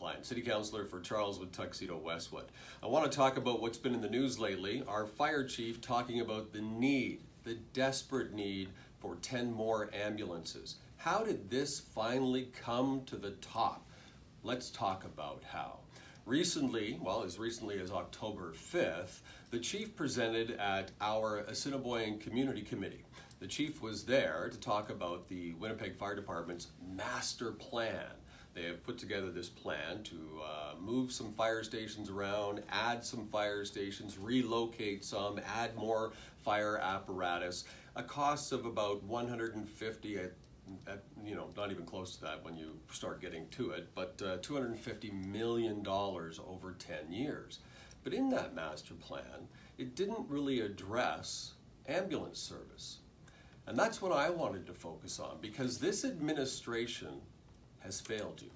Klein, City Councillor for Charleswood, Tuxedo, Westwood. I want to talk about what's been in the news lately. Our fire chief talking about the desperate need for 10 more ambulances. How did this finally come to the top? Let's talk about how. Recently, well, as recently as October 5th, the chief presented at our Assiniboine Community Committee. The chief was there to talk about the Winnipeg Fire Department's master plan. They have put together this plan to move some fire stations around, add some fire stations, relocate some, add more fire apparatus, a cost of about 150, not even close to that when you start getting to it, but $250 million over 10 years. But in that master plan, it didn't really address ambulance service. And that's what I wanted to focus on, because this administration has failed you.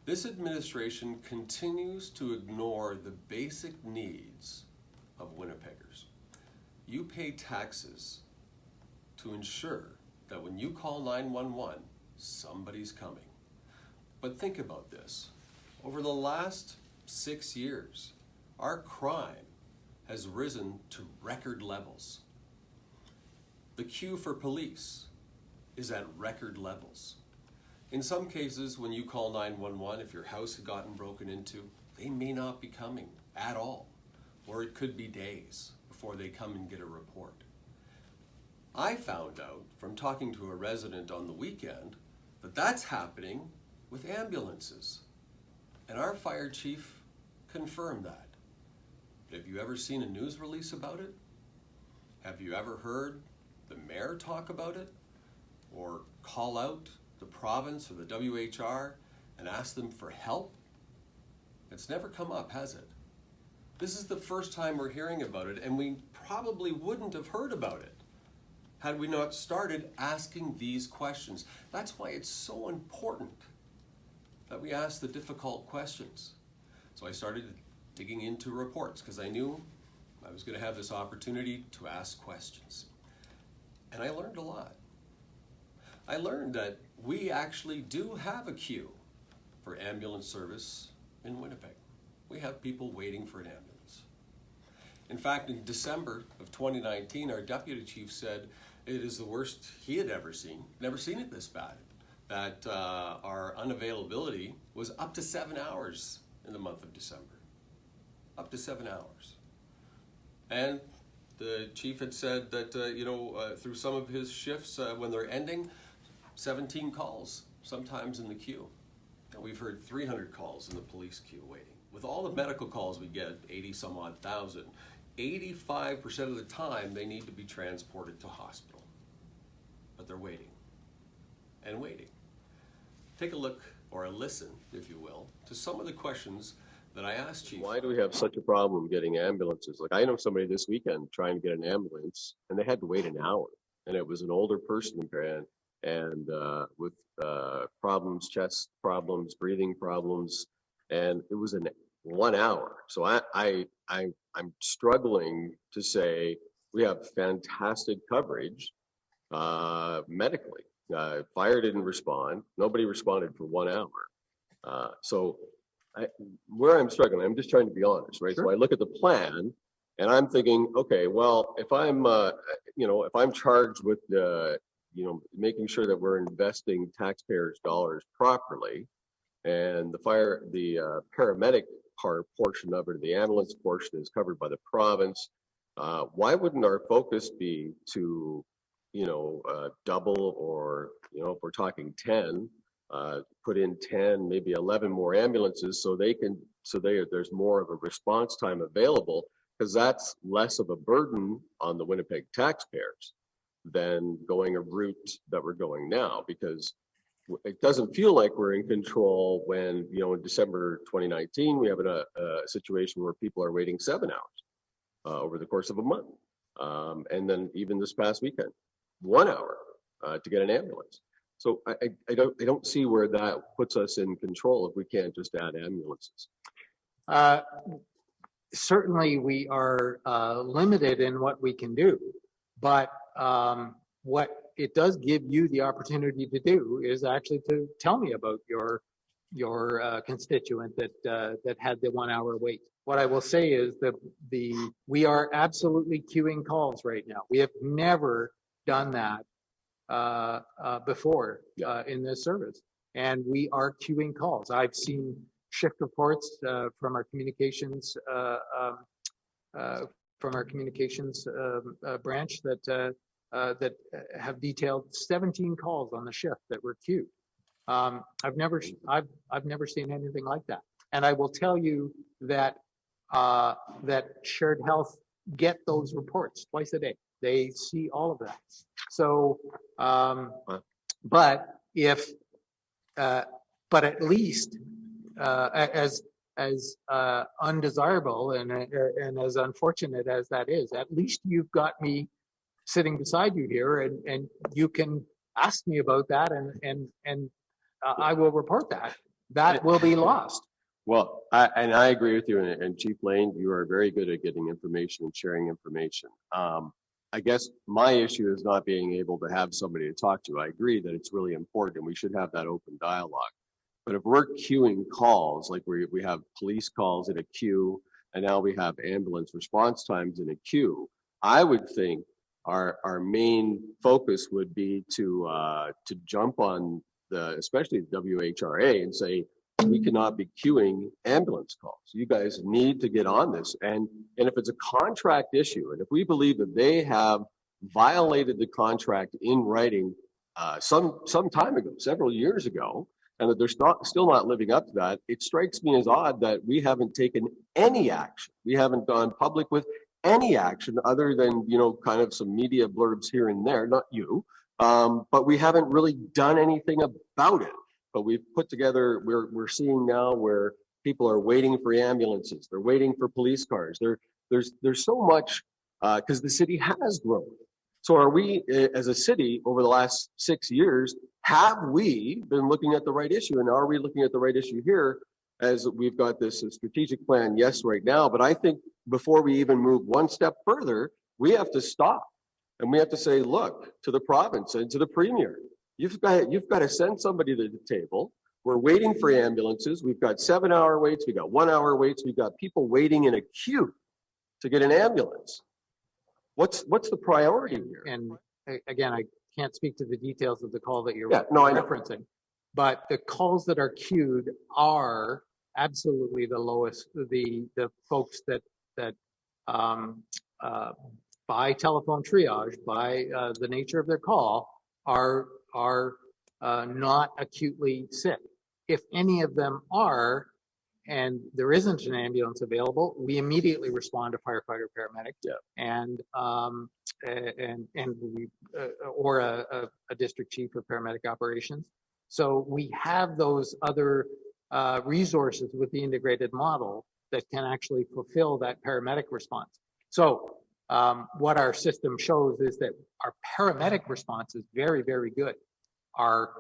This administration continues to ignore the basic needs of Winnipeggers. You pay taxes to ensure that when you call 911, somebody's coming. But think about this. Over the last 6 years, our crime has risen to record levels. The queue for police is at record levels. In some cases, when you call 911, if your house had gotten broken into, they may not be coming at all, or it could be days before they come and get a report. I found out from talking to a resident on the weekend that that's happening with ambulances. And our fire chief confirmed that. Have you ever seen a news release about it? Have you ever heard the mayor talk about it? Or call out the province or the WHR and ask them for help? It's never come up, has it? This is the first time we're hearing about it, and we probably wouldn't have heard about it had we not started asking these questions. That's why it's so important that we ask the difficult questions. So I started digging into reports because I knew I was going to have this opportunity to ask questions. And I learned a lot. I learned that we actually do have a queue for ambulance service in Winnipeg. We have people waiting for an ambulance. In fact, in December of 2019, our deputy chief said it is the worst he had ever seen, never seen it this bad, that our unavailability was up to 7 hours in the month of December. Up to 7 hours. And the chief had said that, through some of his shifts, when they're ending, 17 calls, sometimes in the queue. And we've heard 300 calls in the police queue waiting. With all the medical calls we get, 80 some odd thousand, 85% of the time they need to be transported to hospital. But they're waiting and waiting. Take a look, or a listen, if you will, to some of the questions that I asked Chief. Why do we have such a problem getting ambulances? Like, I know somebody this weekend trying to get an ambulance, and they had to wait an hour. And it was an older person, and with problems, chest problems, breathing problems, and it was 1 hour. So I'm struggling to say we have fantastic coverage medically. Fire didn't respond. Nobody responded for 1 hour. Where I'm struggling, I'm just trying to be honest, right? Sure. So I look at the plan, and I'm thinking, okay, well, if I'm charged with making sure that we're investing taxpayers' dollars properly, and the paramedic portion of it, the ambulance portion, is covered by the province, why wouldn't our focus be to double, or if we're talking 10, put in 10, maybe 11 more ambulances, so there's more of a response time available, because that's less of a burden on the Winnipeg taxpayers than going a route that we're going now, because it doesn't feel like we're in control when, in December 2019, we have a situation where people are waiting 7 hours over the course of a month. And then even this past weekend, 1 hour to get an ambulance. So I don't see where that puts us in control if we can't just add ambulances. Certainly we are limited in what we can do, but what it does give you the opportunity to do is actually to tell me about your constituent that had the 1 hour wait. What I will say is that we are absolutely queuing calls right now. We have never done that before in this service, and we are queuing calls. I've seen shift reports from our communications branch that have detailed 17 calls on the shift that were queued. I've never seen anything like that. And I will tell you that that Shared Health get those reports twice a day. They see all of that. So, but at least as undesirable and as unfortunate as that is, at least you've got me sitting beside you here, and you can ask me about that, and I will report that. That will be lost. Well, I agree with you, and Chief Lane, you are very good at getting information and sharing information. I guess my issue is not being able to have somebody to talk to. I agree that it's really important and we should have that open dialogue. But if we're queuing calls, like we have police calls in a queue, and now we have ambulance response times in a queue, I would think our main focus would be to jump on especially the WHRA and say, we cannot be queuing ambulance calls. You guys need to get on this. And if it's a contract issue, and if we believe that they have violated the contract in writing some time ago, several years ago, and that they're still not living up to that, it strikes me as odd that we haven't taken any action. We haven't gone public with any action other than, kind of some media blurbs here and there, not you, but we haven't really done anything about it. But we've put together, we're seeing now where people are waiting for ambulances, they're waiting for police cars. There's so much, because the city has grown. So are we, as a city, over the last 6 years, have we been looking at the right issue? And are we looking at the right issue here as we've got this strategic plan, yes, right now, but I think before we even move one step further, we have to stop and we have to say, look, to the province and to the premier, you've got to send somebody to the table. We're waiting for ambulances. We've got 7 hour waits. We've got 1 hour waits. We've got people waiting in a queue to get an ambulance. What's the priority here? And again, I can't speak to the details of the call that you're referencing, but the calls that are queued are absolutely the lowest. The folks that by telephone triage, by the nature of their call, are not acutely sick. If any of them are, and there isn't an ambulance available, we immediately respond to firefighter, paramedic, or a district chief of paramedic operations. So we have those other resources with the integrated model that can actually fulfill that paramedic response. So what our system shows is that our paramedic response is very, very good. Our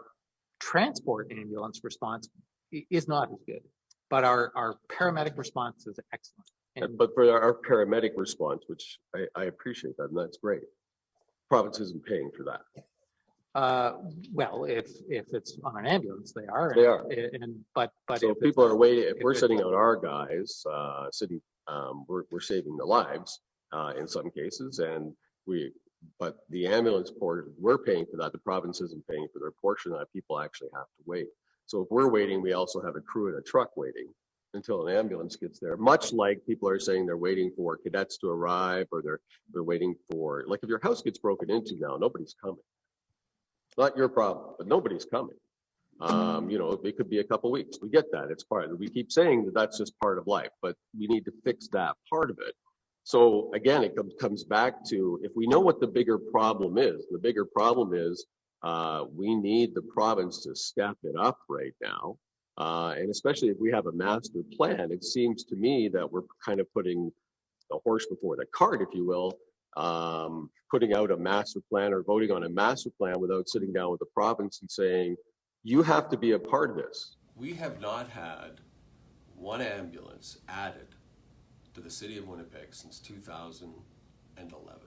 transport ambulance response is not as good, but our paramedic response is excellent. But for our paramedic response, which I appreciate that, and that's great, province isn't paying for that. Well, if it's on an ambulance, they are. They are. But so if people are waiting, if we're sending out our guys, we're saving the lives in some cases, but the ambulance port, we're paying for that. The province isn't paying for their portion of that. People actually have to wait. So if we're waiting, we also have a crew in a truck waiting until an ambulance gets there. Much like people are saying they're waiting for cadets to arrive, or they're waiting for, like if your house gets broken into now, nobody's coming. It's not your problem, but nobody's coming. It could be a couple weeks. We get that. It's part of it. We keep saying that that's just part of life, but we need to fix that part of it. So again, it comes back to, if we know what the bigger problem is, the bigger problem is we need the province to step it up right now. And especially if we have a master plan, it seems to me that we're kind of putting the horse before the cart, if you will, putting out a master plan or voting on a master plan without sitting down with the province and saying, you have to be a part of this. We have not had one ambulance added to the city of Winnipeg since 2011.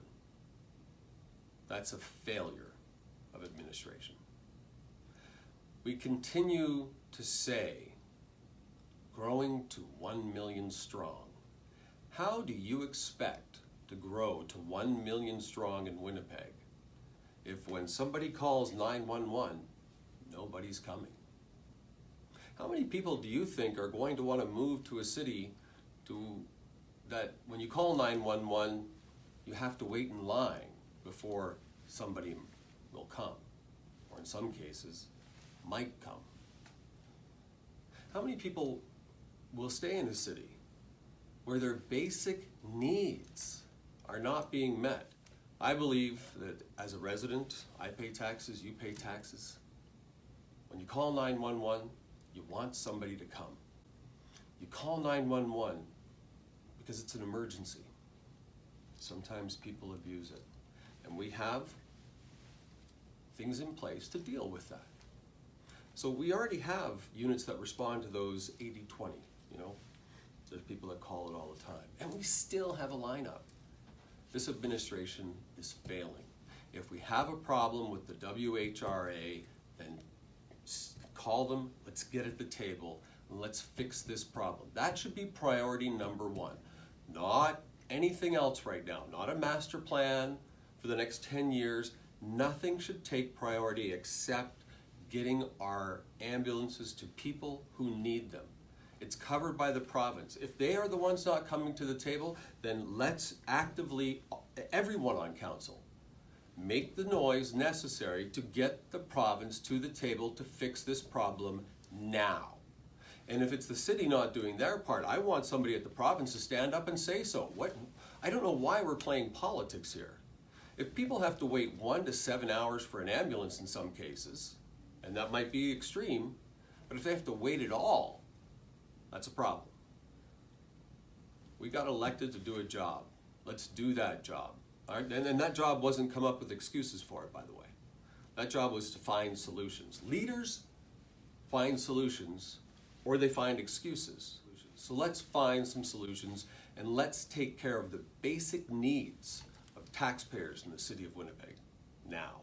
That's a failure of administration. We continue to say growing to 1 million strong. How do you expect to grow to 1 million strong in Winnipeg if when somebody calls 911, nobody's coming? How many people do you think are going to want to move to a city that when you call 911, you have to wait in line before somebody will come, or in some cases, might come? How many people will stay in a city where their basic needs are not being met? I believe that as a resident, I pay taxes, you pay taxes. When you call 911, you want somebody to come. You call 911 because it's an emergency. Sometimes people abuse it. And we have things in place to deal with that. So we already have units that respond to those 80-20, you know. There's people that call it all the time. And we still have a lineup. This administration is failing. If we have a problem with the WHRA, then call them, let's get at the table, and let's fix this problem. That should be priority number one. Not anything else right now. Not a master plan for the next 10 years. Nothing should take priority except getting our ambulances to people who need them. It's covered by the province. If they are the ones not coming to the table, then let's actively, everyone on council, make the noise necessary to get the province to the table to fix this problem now. And if it's the city not doing their part, I want somebody at the province to stand up and say so. I don't know why we're playing politics here. If people have to wait 1 to 7 hours for an ambulance in some cases, and that might be extreme, but if they have to wait at all, that's a problem. We got elected to do a job. Let's do that job. All right? And that job wasn't come up with excuses for it, by the way. That job was to find solutions. Leaders find solutions, or they find excuses. So let's find some solutions, and let's take care of the basic needs of taxpayers in the city of Winnipeg now.